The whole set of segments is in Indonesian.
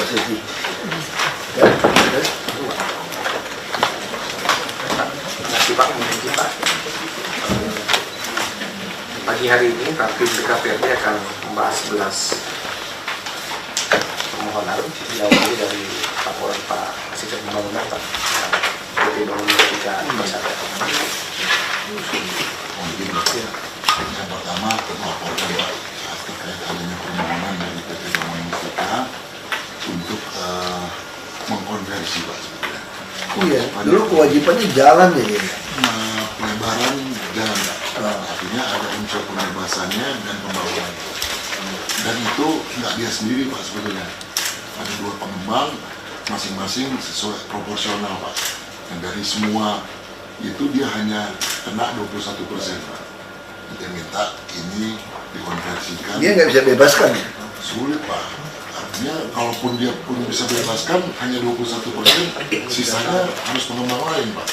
sesi. Ya, terus. Terima kasih Pak, mungkin Pak. Pagi hari ini Rapim DKPRD akan membahas 11 permohonan diawali dari laporan Pak Asisten Pembangunan Pak PT Bangunan 3 Persada. Yang pertama melaporkan Pak terkait adanya permohonan dari PT Bangunan kita untuk mengkonversi Pak sebetulnya. Oh iya, dulu kewajibannya jalan ya ini. Pelebaran jalan Pak. Artinya ada unsur pembebasannya dan pembangunan. Dan itu nggak dia sendiri Pak sebetulnya. Ada 2 pengembang, masing-masing sesuai proporsional Pak. Dan dari semua itu dia hanya kena 21% Pak. Dia minta ini dikonversikan. Dia nggak bisa bebaskan ya? Sulit Pak. Artinya kalaupun dia pun bisa bebaskan hanya 21%, sisanya harus pengembang lain Pak.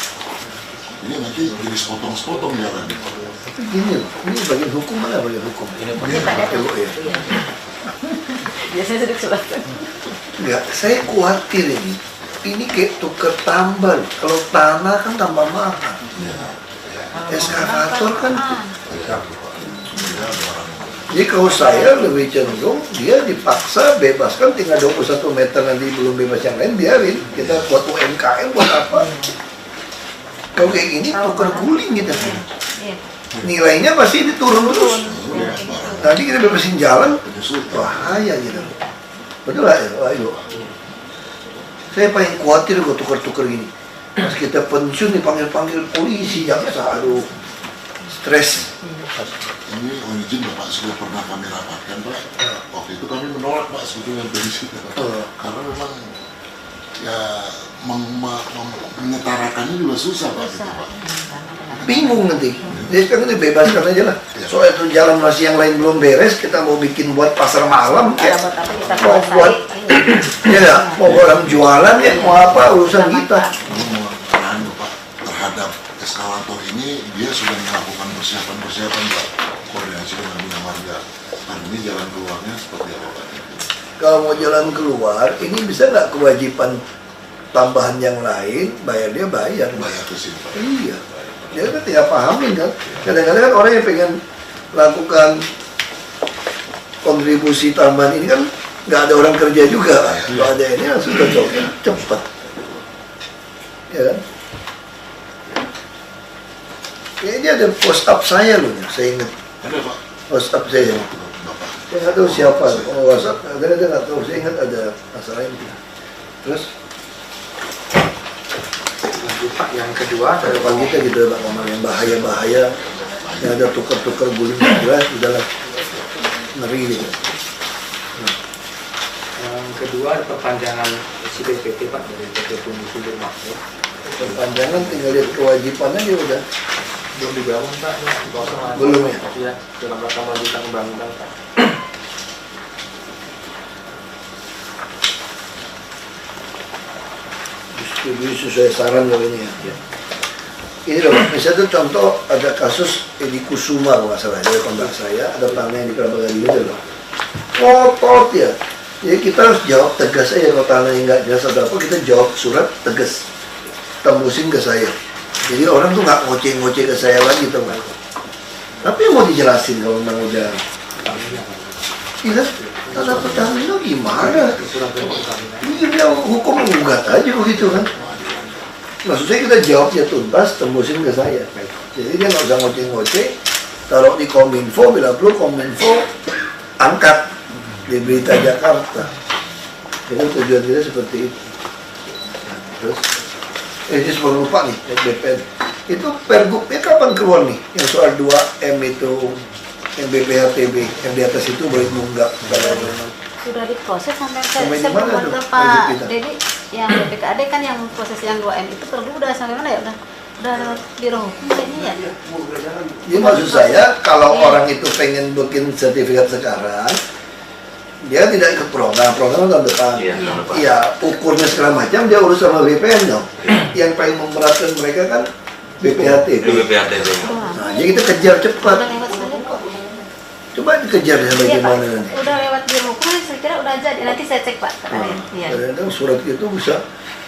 Jadi nanti jadi sepotong-sepotong jalan. Tapi gini loh, ini bagian hukum mana bagian hukum? Ini bagian ya. Biasanya duduk sebelah. Enggak, saya khawatir ini. Ini kayak tuker tambal. Kalau tanah kan tambah mahal. Eskavator kan. Jadi kalau saya lebih cenderung dia dipaksa bebaskan tinggal 21 meter, nanti belum bebas yang lain biarin. Kita buat UMKM buat apa? Kalau kayak gini tuker guling gitu. Nilainya pasti diturun terus. Tadi kita bebasin jalan, bahaya gitu. Betul lah ya, ayo. Saya paling khawatir kalau tuker-tuker gini. Pas kita pensiun dipanggil-panggil polisi, jaksa, aduh, stres. Ini izin Bapak sudah pernah kami rapatkan Pak. Waktu itu kami menolak Pak sebetulnya pensiun. Karena memang ya menyetarakannya juga susah Pak. Gitu, Pak. Bingung nanti. Jadi sekarang ini bebaskan aja lah. Soalnya itu jalan masih yang lain belum beres, kita mau bikin buat pasar malam, ya. Mau buat, ya, mau orang jualan ya, mau apa urusan kita. Karena Pak terhadap eskalator ini dia sudah melakukan persiapan Pak, koordinasi dengan bina marga. Nah ini jalan keluarnya seperti apa Pak? Kalau mau jalan keluar, ini bisa nggak kewajiban tambahan yang lain, bayar dia bayar. Bayar ke sini Pak. Iya. Dia kan tidak pahamin kan. Kadang-kadang kan orang yang pengen lakukan kontribusi tambahan ini kan nggak ada orang kerja juga. Kalau ada ini langsung cocoknya cepat. Ya kan? Ya, ini ada post up saya loh, saya ingat. Ada Pak. Post up saya. Bapak. Saya nggak tahu siapa. Oh, WhatsApp, ada nggak tahu. Saya ingat ada masalah ini. Terus? Pak, yang kedua Pada pagi kita gitu Pak Kamal, yang bahaya-bahaya yang ada tuker-tuker guling jelas udahlah ngeri gitu. yang kedua ada perpanjangan SIPPT Pak dari PT Bumi Subur Makmur. Perpanjangan tinggal lihat kewajibannya dia udah Belum dibangun Pak, ya, kosong aja. Belum ya? Iya, dalam rangka melanjutkan pembangunan Pak. disetujui sesuai saran loh ini ya. Ini loh, misalnya tuh contoh ada kasus Edi Kusuma kalau nggak salah, dia kontak saya, ada tanah yang di Kelabagari itu loh. Kotor ya. Jadi kita harus jawab tegas aja kalau tanah yang nggak jelas ada apa, kita jawab surat tegas, tembusin ke saya. Jadi orang tuh nggak ngoceh-ngoceh ke saya lagi tuh kan. Tapi yang mau dijelasin kalau memang udah, iya, tanah Pertamina gimana? Ini dia hukum menggugat aja begitu kan. Maksud saya kita jawabnya tuntas, tembusin ke saya. Jadi dia nggak usah ngoceh-ngoceh, taruh di Kominfo, bila perlu Kominfo angkat di Berita Jakarta. Jadi tujuan kita seperti itu. Nah, terus, ini sebelum lupa nih, BPN. Itu pergubnya kapan keluar nih? Yang soal 2M itu, yang BPHTB, yang di atas itu boleh menunggak. Sudah diproses sampai di mana tuh? Pak Dedi yang BPKAD kan yang proses yang 2M itu perlu udah sampai mana ya? Udah biro hukum kayaknya ya. Jadi maksud saya kalau orang itu pengen bikin sertifikat sekarang, dia tidak ikut program tahun depan. Iya, ukurnya segala macam dia urus sama BPN dong. Yang paling memberatkan mereka kan BPHTB. BPHTB. Nah, jadi kita kejar cepat. Coba dikejar ya Iya, Pak. bagaimana nanti. Udah lewat biro hukum, saya kira udah jadi. Nanti saya cek, Pak. Iya. Kadang-kadang surat itu bisa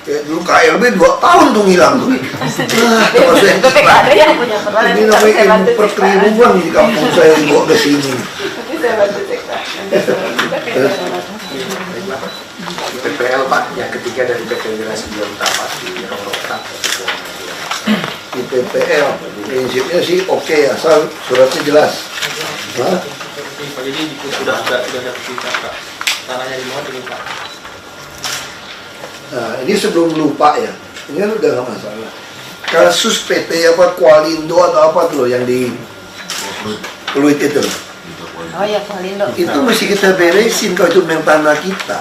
kayak dulu KLB 2 tahun tuh ngilang tuh. Kalau saya Ada yang punya peran. ini namanya ilmu perkeliruan di kampung saya dibawa ke sini. Nanti saya bantu cek, Pak. PPL Pak, yang ketiga dari PT Wilayah Sebelum Utama di Rongkota. Di PPL prinsipnya sih oke, asal suratnya jelas. Hah? Pak, jadi sudah ada kita Pak. Tanahnya di mana ini Pak? Nah, ini sebelum lupa ya. Ini kan udah nggak masalah. Kasus PT apa Kualindo atau apa tuh loh yang di Pluit itu loh. Oh iya, Pak Lindo. Itu mesti kita beresin kalau itu memang tanah kita.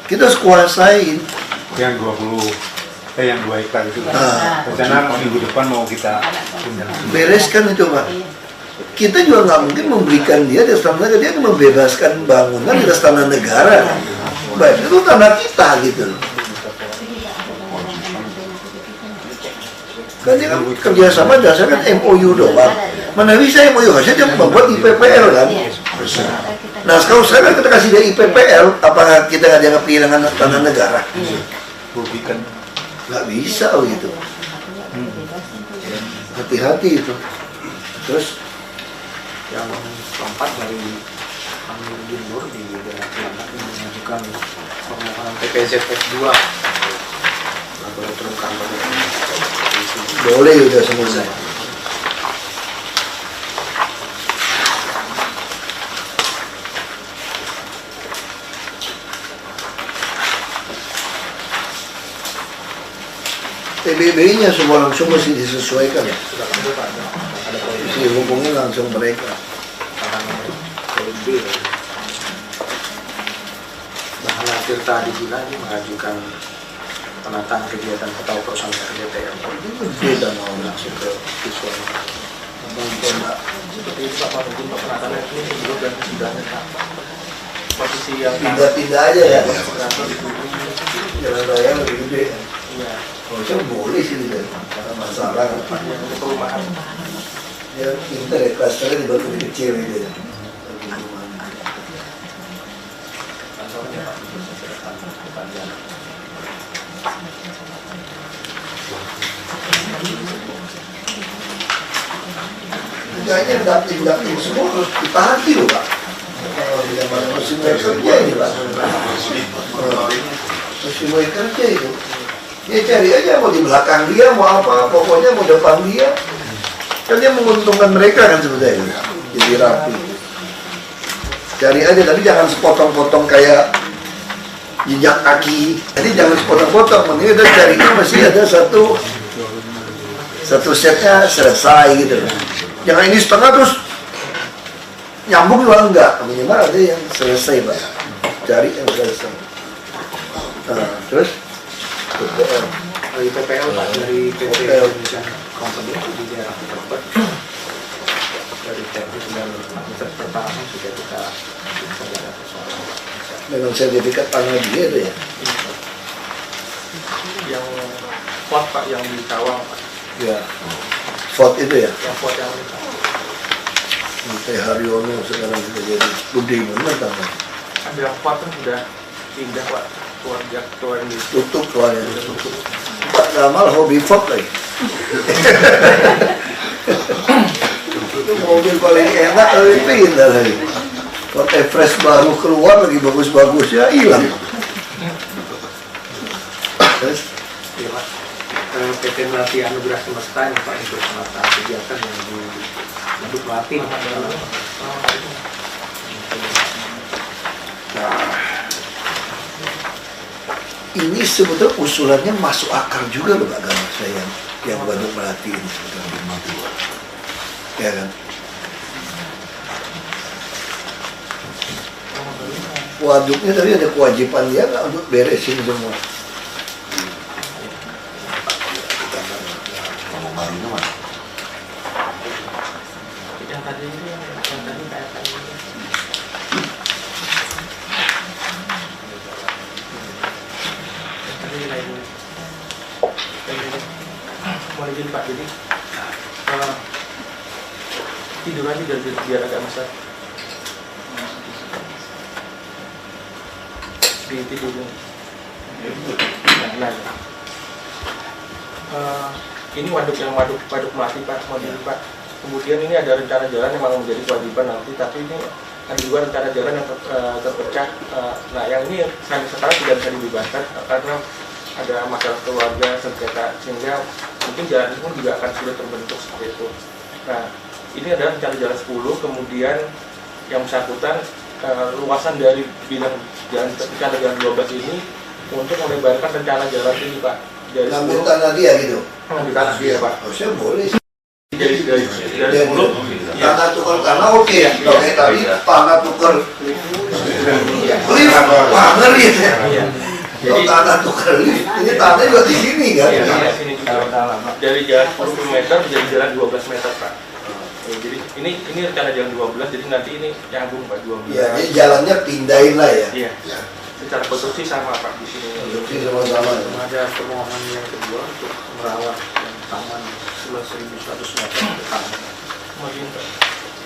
Kita harus kuasain. Yang 2 hektar itu. Nah, Rencana minggu depan mau kita bereskan itu Pak. Kita juga nggak mungkin memberikan dia di atas tanah negara, dia akan membebaskan bangunan di atas tanah negara. Baik, itu tanah kita gitu loh. Kan dia kan kerjasama dasarkan MOU doang. Mana bisa MOU, harusnya dia membuat IPPL kan. Nah kalau sekarang kita kasih dia IPPL, apakah kita nggak dianggap kehilangan tanah negara? rugikan. Nggak bisa gitu. Hati-hati itu. Terus Yang keempat dari Amin Nur di daerah Kiamat yang mengajukan permohonan PPZF2 laboratorium kantor boleh udah selesai. TBB-nya semua langsung mesti disesuaikan ya. sudah ada Pak, ada poin Si hubungin langsung mereka. poin B. Bahwa Tirta Adibila ini mengajukan penataan kegiatan atau perusahaan RDTM Beda mau langsung ke visual. Seperti itu Pak, mungkin Pak penataannya ini belum dan sudahnya Pak. Posisi yang pindah-pindah aja ya. kantor di Bumi. Jalan raya lebih gede. Iya. Kalau saya boleh sih gitu. Karena masalah kan. Yang untuk perumahan. Ya pintar ya, klasternya dibuat lebih kecil gitu ya. Kantornya Pak, bisa depan depannya. Kayaknya daping semua harus ditaati loh Pak. Kalau di zaman musim kerja ini Pak. Musim kerja itu. Ya cari aja mau di belakang dia, mau apa, pokoknya mau depan dia. Kan dia menguntungkan mereka kan sebetulnya. Jadi rapi. Cari aja, tapi jangan sepotong-potong kayak jejak kaki. Jadi jangan sepotong-potong, mending kita carinya masih ada satu setnya selesai gitu. Jangan ini setengah terus nyambung juga enggak. Minimal ada yang selesai Pak. Cari yang selesai. Nah, terus PPL. Dari PPL Pak, dari PT PPL. Indonesia Company di daerah Tebet dari teknis dan administrasi pertanahan sudah kita ada persoalan. Memang sertifikat tanah dia itu ya. Yang pot Pak, yang di Cawang Pak. Ya. Fort itu ya. Yang pot yang di Cawang. Teh Haryono sekarang sudah jadi gede benar tanah. Ada yang pot kan sudah pindah Pak. Tuan di Tutup soalnya. Pak Gamal hobi Ford lagi. Itu mobil paling enak tapi pindah lagi. Ford Everest baru keluar lagi bagus-bagusnya hilang. Terus Ya, Pak. PT Melati Anugerah Semesta ini Pak untuk penataan kegiatan yang di Waduk Melati. ini sebetulnya usulannya masuk akal juga loh Pak Gamal saya yang Waduk Melati ini sebetulnya. Ya kan? Waduknya tapi ada kewajiban dia nggak untuk beresin semua. Barunya mana? yang tadi itu yang tadi kayak tadi. Tadi lain. Mau izin Pak, jadi tidur aja biar agak masak. posisi tidur. Nah, ini waduk Melati Pak, Pak. Kemudian ini ada rencana jalan yang memang menjadi kewajiban nanti, tapi ini ada juga rencana jalan yang terpecah. Nah, yang ini sampai sekarang tidak bisa dibebaskan karena ada masalah keluarga sengketa, sehingga mungkin jalan ini pun juga akan sulit terbentuk seperti itu. Nah, ini adalah rencana jalan 10, kemudian yang bersangkutan luasan dari bidang rencana jalan 12 ini untuk melebarkan rencana jalan ini Pak. Dari ngambil tanah dia gitu. ngambil tanah dia Pak. Harusnya boleh sih. Dari 10 Tanah tukar tanah oke. Oke, tapi tanah tukar lift, wah ngeri. Iya. Kalau Jadi tanah tukar lift, ini tanah juga di sini kan? iya, sini juga. Dari jalan 10 meter menjadi jalan 12 meter Pak. Jadi ini rencana jalan 12, jadi nanti ini nyambung Pak 12. Ya, jadi jalannya pindahin lah ya. Iya. Secara konstruksi sama Pak di sini. Produksi sama-sama. Ada permohonan yang kedua untuk merawat taman seluas 1.100 meter ke taman. Kemudian Pak,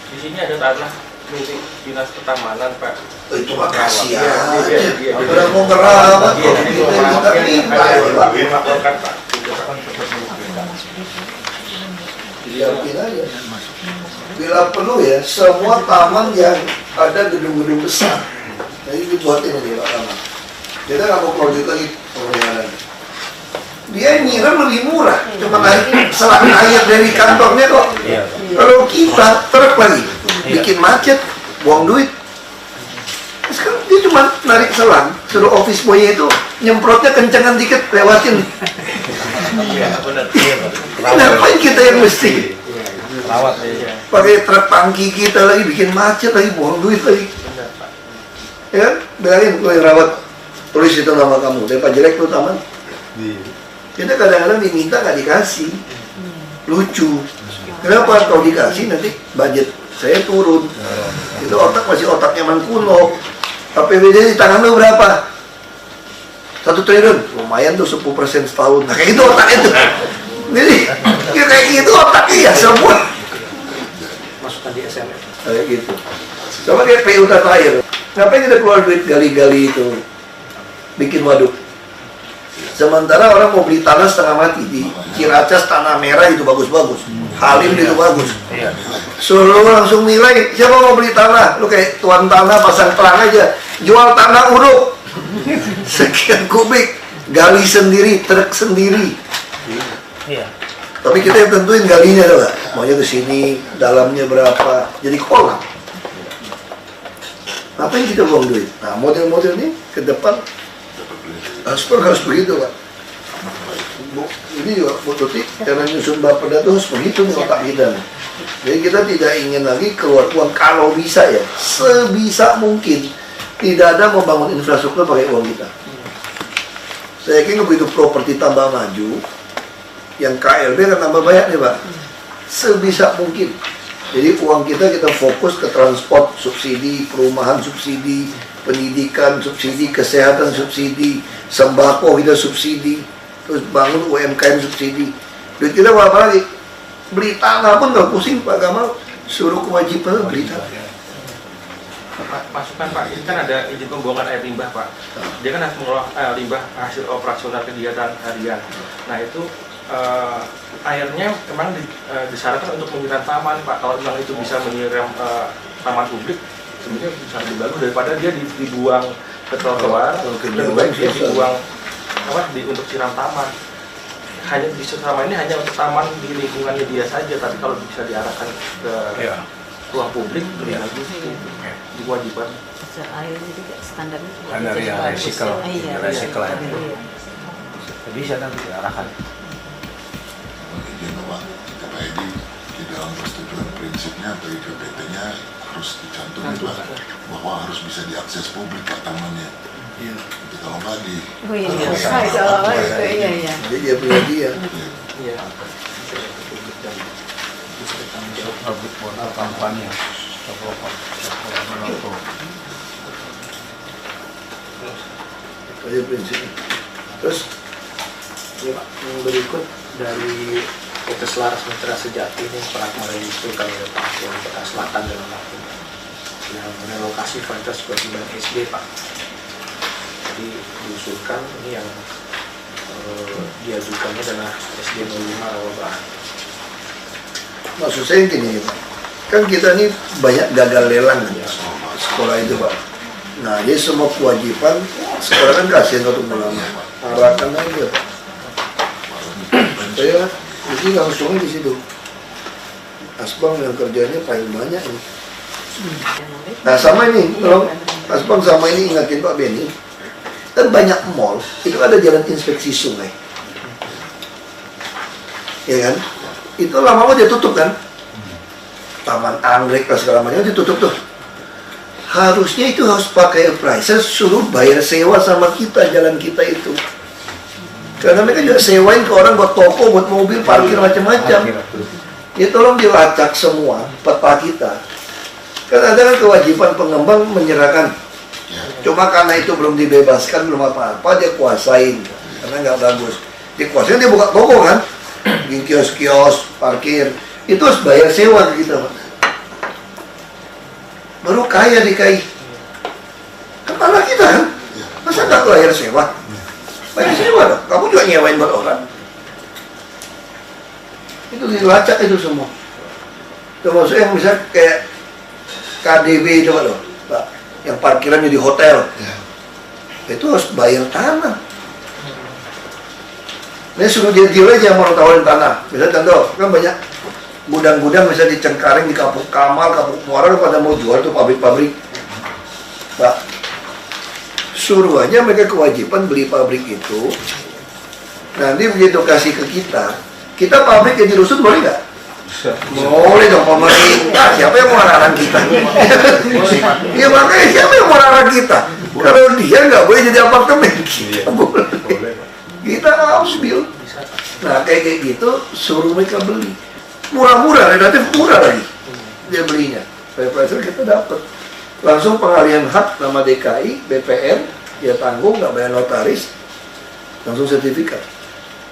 di sini ada tanah milik dinas pertamanan Pak. Oh, itu mah kasih Iya, aja. iya. Udah mau ngerawat, Iya, kok jadi kita minta ya Pak. melaporkan Pak. Yakin aja. Bila perlu ya, semua taman yang ada gedung-gedung besar, jadi dibuatin ini Pak taman. Kita nggak mau project lagi pemeliharaan. Dia nyiram lebih murah, cuma naik selang air dari kantornya kok. Kalau kita truk lagi, bikin macet, buang duit. Sekarang dia cuma narik selang, suruh office boy itu nyemprotnya kencengan dikit, lewatin. Ngapain kita yang mesti Rawat pakai truk tangki kita lagi, bikin macet lagi, buang duit lagi. Ya kan? Bilangin gue yang rawat, tulis itu nama kamu, daripada jelek tuh taman. Kita kadang-kadang diminta nggak dikasih, lucu. Kenapa? Kalau dikasih nanti budget saya turun. Itu otak masih otak nyaman kuno. APBD di tangan lu berapa? 1 triliun, lumayan tuh 10% setahun. Nah, kayak gitu otaknya tuh. Jadi ya kayak gitu otaknya ya semua. Masukkan di SMS. Kayak gitu. Sama kayak PU Tata Air. Ngapain kita keluar duit gali-gali itu, bikin waduk? Sementara orang mau beli tanah setengah mati di Ciracas, tanah merah itu bagus-bagus, Halim itu bagus. Suruh lu langsung nilai, siapa mau beli tanah? Lu kayak tuan tanah pasang terang aja, jual tanah uruk sekian kubik, gali sendiri, truk sendiri. Tapi kita yang tentuin galinya tuh, maunya ke sini, dalamnya berapa, jadi kolam. Ngapain kita buang duit? Nah, model-model ini ke depan harus begitu Pak. Ini juga Bu Tuti, karena nyusun Bapeda itu harus begitu nih otak kita nih. Jadi kita tidak ingin lagi keluar uang, kalau bisa ya, sebisa mungkin tidak ada membangun infrastruktur pakai uang kita. Saya yakin begitu properti tambah maju, yang KLB akan tambah banyak nih Pak. Sebisa mungkin. Jadi uang kita fokus ke transport subsidi, perumahan subsidi, pendidikan subsidi, kesehatan subsidi, sembako kita subsidi, terus bangun UMKM subsidi. Duit kita apa lagi? Beli tanah pun nggak pusing Pak Gamal, suruh kewajiban beli tanah. Masukan Pak, ini kan ada izin pembuangan air limbah Pak. Dia kan harus mengolah limbah hasil operasional kegiatan harian. Nah itu airnya memang disarankan untuk menyiram taman Pak. Kalau memang itu bisa menyiram taman publik, sebenarnya bisa lebih bagus daripada dia dibuang ke trotoar, lebih baik dia dibuang untuk siram taman. Hanya di selama ini hanya untuk taman di lingkungannya dia saja, tapi kalau bisa diarahkan ke ruang publik lebih bagus, diwajibkan. Airnya juga standarnya juga Dari bagus. recycle, Iya, recycle iya. aja. Iya. Bisa nanti diarahkan. Izin Bapak, kata Edi, di dalam persetujuan prinsipnya atau IPPT-nya harus dicantum Pak, bahwa harus bisa diakses publik Pak tamannya. Jadi kalau nggak di Oh iya, iya. Jadi dia punya dia. Iya. Public water kampanye. Itu prinsipnya. Terus Yang berikut dari PT Selaras Mitra Sejati ini pernah meregistrkan Pak Wali Kota Selatan dalam waktu yang merelokasi fasilitas kewajiban SD Pak. Jadi diusulkan ini yang diajukannya adalah SD 05 Rawabahan. Maksud saya gini Pak, kan kita ini banyak gagal lelang kan, sekolah itu Pak. Nah, jadi semua kewajiban sekolah kan kasihan untuk melama. Arahkan aja Pak. Saya jadi langsungnya di situ. Asbang yang kerjanya paling banyak ini. Nah sama ini, kalau Asbang sama ini ingatin Pak Benny, kan banyak mall itu ada jalan inspeksi sungai, ya kan? Itu lama-lama dia tutup kan, taman anggrek lah segala macam ditutup tuh. Harusnya itu harus pakai appraiser, suruh bayar sewa sama kita jalan kita itu. Karena mereka juga sewain ke orang buat toko, buat mobil, parkir macam-macam. Ya tolong dilacak semua peta kita. Kan ada kan kewajiban pengembang menyerahkan. Cuma karena itu belum dibebaskan, belum apa-apa, dia kuasain. Karena nggak bagus. Dia kuasain, dia buka toko kan. Bikin kios-kios, parkir. Itu harus bayar sewa ke kita Pak. Baru kaya DKI. Kepala kita kan. Masa nggak bayar sewa? Bayar sewa dong. Kamu juga nyewain buat orang. Itu dilacak itu semua. Termasuk yang bisa kayak KDB itu loh, Pak, yang parkirannya di hotel, itu harus bayar tanah. Ini suruh deal aja yang mau tawarin tanah. Misalnya contoh, kan banyak gudang-gudang misalnya di Cengkareng, di Kapuk Kamal, Kapuk Muara pada mau jual tuh pabrik-pabrik. Pak, suruh aja mereka kewajiban beli pabrik itu. Nanti begitu kasih ke kita pabrik yang dirusut boleh nggak? Boleh dong pemerintah. Siapa yang mau larang kita? Ya makanya siapa yang mau larang kita? Kalau dia nggak boleh jadi apartemen, kita boleh. Kita ambil. Nah kayak gitu suruh mereka beli. Murah-murah, relatif murah lagi dia belinya. Pressure kita dapat. Langsung pengalihan hak nama DKI, BPN, dia tanggung, nggak bayar notaris, langsung sertifikat.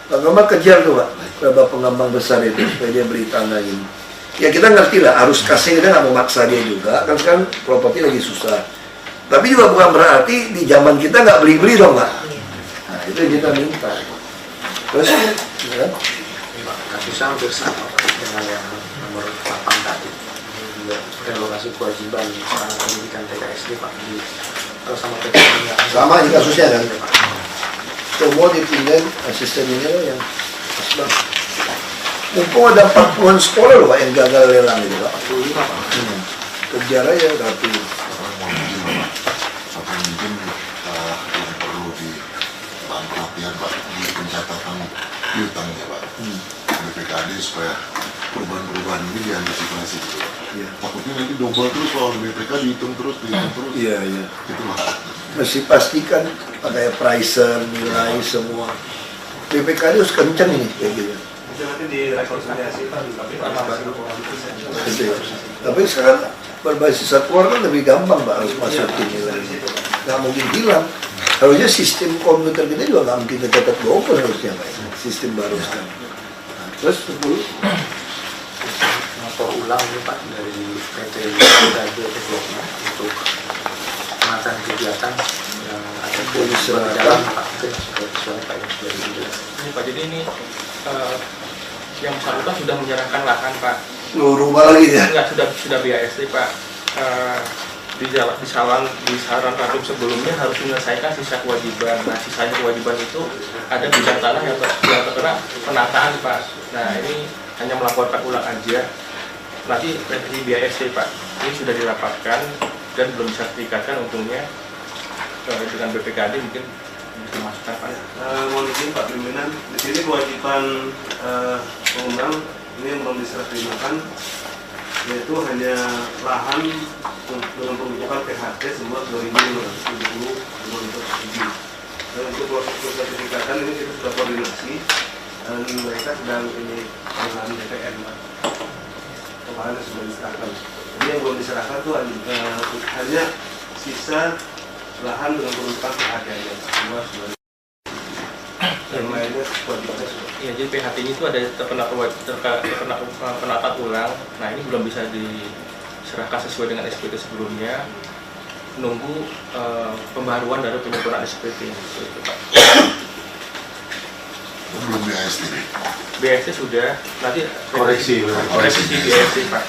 Pak Gambang kejar tuh Pak, berapa pengembang besar itu supaya dia beli tanah ini. Ya kita ngerti lah, arus kasnya kita nggak mau maksa dia juga, kan sekarang properti lagi susah. Tapi juga bukan berarti di zaman kita nggak beli-beli dong Pak. Nah itu yang kita minta. Terus, ya. Kasusnya hampir sama Pak, dengan yang nomor 8 tadi. Relokasi kewajiban sarana pendidikan TK SD Pak, di sama PTN. Sama ini kasusnya kan. Semua dipindahin asisten ini loh yang Asbang. Mumpung ada 40-an sekolah loh Pak yang gagal lelang itu Pak. 45 Pak. Kejar aja tapi. Apa mungkin yang perlu dibantu latihan Pak di pencatatan piutang ya Pak. BPKD supaya perubahan-perubahan ini diantisipasi gitu. Iya. Takutnya nanti double terus soal BPK dihitung terus. Iya, iya. Itulah. Mesti pastikan pakai pricer, nilai semua. BPKD harus kencang ini kayak gitu. Itu nanti direkonsiliasi Pak, tapi Gitu ya. Tapi sekarang berbasis satuan kan lebih gampang Pak harus masukin nilai. Nggak mungkin hilang. Harusnya sistem komputer kita juga nggak mungkin tercatat double harusnya Pak. Sistem baru sekarang. Nah, terus 10. Motor ulang ini Pak dari PT BPKD Development untuk pengataan kegiatan yang ada di dalam Pak, mungkin sudah sesuai Pak yang sudah dijelaskan. Ini Pak, jadi ini yang bersangkutan sudah menyerahkan lahan Pak. Rumah lagi ya? Enggak, sudah BASD Pak. Di saran ratum sebelumnya harus menyelesaikan sisa kewajiban. Nah, sisanya kewajiban itu ada bidang tanah yang terkena penataan Pak. Nah, ini hanya melaporkan ulang aja. Nanti di BASD Pak, ini sudah dirapatkan dan belum disertifikatkan untungnya dengan BPKD mungkin bisa dimasukkan Pak. Mohon izin Pak Pimpinan, di sini kewajiban pengembang ini yang belum diserah terimakan, yaitu hanya lahan dengan pembentukan PHT seluas 2.570 meter. Dan untuk proses sertifikatan ini kita sudah koordinasi dan mereka sedang ini dengan DPR Pak. Kemarin sudah diserahkan. Jadi yang belum diserahkan itu hanya sisa lahan dengan pembentukan PHT nya seluas 2.000. Yang lainnya kewajibannya sudah. Iya, jadi PHT-nya itu ada terkena penataan ulang. Nah, ini belum bisa diserahkan sesuai dengan SPT sebelumnya. nunggu pembaruan dari penyempurnaan SPT gitu, Pak. Belum BAST. BAST sudah, nanti Koreksi. revisi BAST, Pak.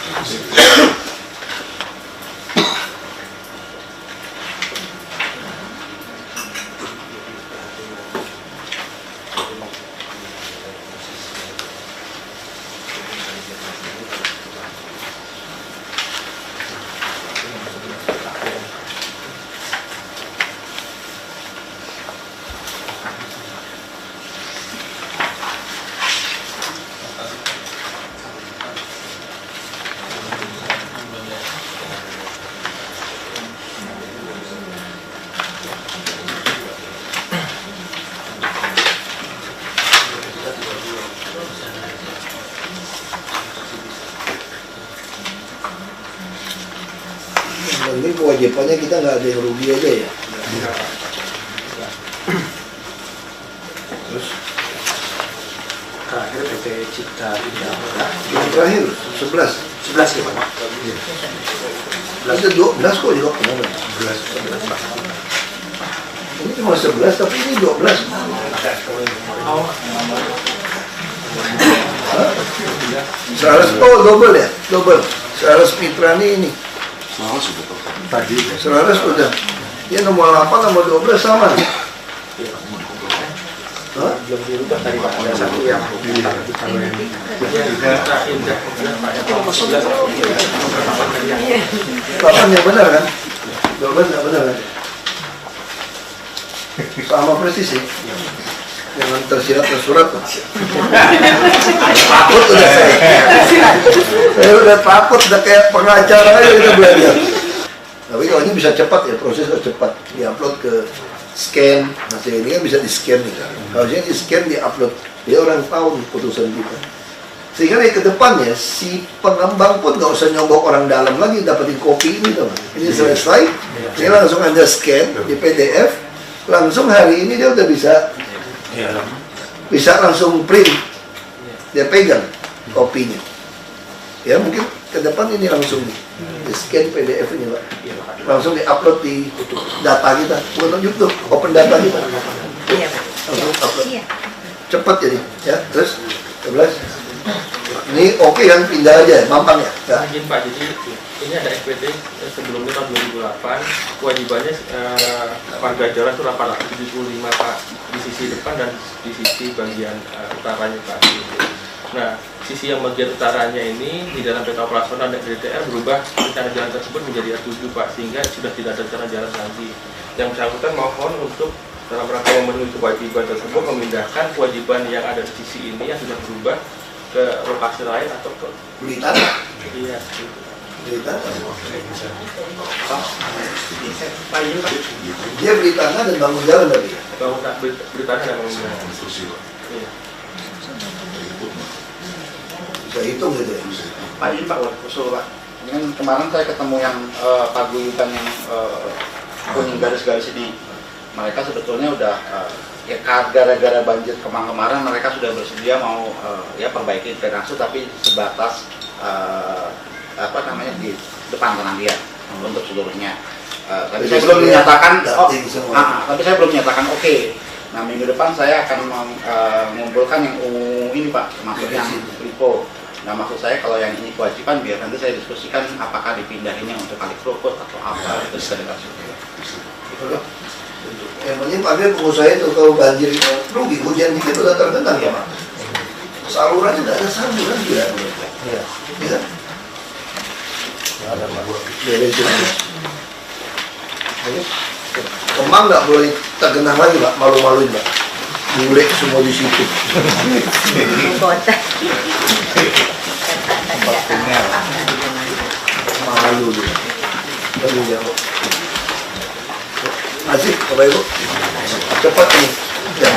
Ini kewajibannya kita nggak ada yang rugi aja ya. Terus Terakhir PT Cipta Indah. yang terakhir 11. 11 ya Pak? Ada 12 kok juga kemarin. 11 Pak. Ini cuma 11 tapi ini 12. Oh, Selaras double ya, double. Selaras Mitra ini. Salah sudah tahu. Tadi Selaras udah. Dia nomor 8 nomor 12 sama nih. Hah? Belum dirubah tadi Pak, ada satu yang Indah, Pak. 8 yang benar kan? 12 nggak benar kan? Sama persis sih. Jangan tersirat tersurat. Takut udah saya. Saya udah takut, udah kayak pengacara aja kita belajar. Tapi kalau ini bisa cepat ya, prosesnya cepat. Diupload ke scan, hasil ini kan bisa di scan nih kan. Kalau di scan di upload, dia orang tahu nih putusan kita. Sehingga nih ke depannya si pengembang pun nggak usah nyogok orang dalam lagi dapetin kopi ini teman. Ini selesai, ini langsung Anda scan di PDF, langsung hari ini dia udah bisa langsung print, dia pegang kopinya. Ya mungkin ke depan ini langsung di scan PDF ini Pak, langsung di-upload di data kita, bukan YouTube, open data kita. Langsung upload. Cepat jadi, ya. Terus 11. Ini oke kan, pindah aja, mampang ya. Ya. Izin Pak, jadi ini ada SPT sebelumnya tahun 2008, kewajibannya warga jalan itu 875 Pak, di sisi depan dan di sisi bagian utaranya Pak. Nah, sisi yang bagian utaranya ini di dalam peta operasional dan DTR berubah rencana jalan tersebut menjadi R7 Pak, sehingga sudah tidak ada rencana jalan lagi. Yang bersangkutan mohon untuk dalam rangka memenuhi kewajiban tersebut memindahkan kewajiban yang ada di sisi ini yang sudah berubah ke lokasi lain atau ke Beli tanah. iya gitu. Beli tanah. Pak Izin Pak. Dia beli tanah dan bangun jalan tadi. Kalau tak beritahu ada bangunan. Konstruksi Pak. Iya. Ikut Pak. Bisa hitung gitu ya. Pak Izin Pak, usul Pak. Ini kan kemarin saya ketemu yang paguyuban yang kuning garis-garis ini. Mereka sebetulnya udah ya gara-gara banjir kemarin mereka sudah bersedia mau ya perbaiki drainase tapi sebatas di depan tanah dia untuk seluruhnya. Tapi saya belum menyatakan tapi saya belum menyatakan oke. Nah minggu depan saya akan mengumpulkan yang ini Pak, termasuk yang Lipo. Nah maksud saya kalau yang ini kewajiban biar nanti saya diskusikan apakah dipindahinnya untuk kali kerukut atau apa itu bisa dikasih. Yang penting Pak Fir, pengusaha itu kalau banjir itu rugi, hujan dikit udah tergenang ya Pak. Salurannya nggak ada saluran dia. Iya. Iya. ada Pak. Beresin. Kemang nggak boleh tergenang lagi Pak, malu-maluin Pak. Bule semua di situ. Malu dia. Lalu jauh. Masih, Bapak Ibu, cepat ini. Ya.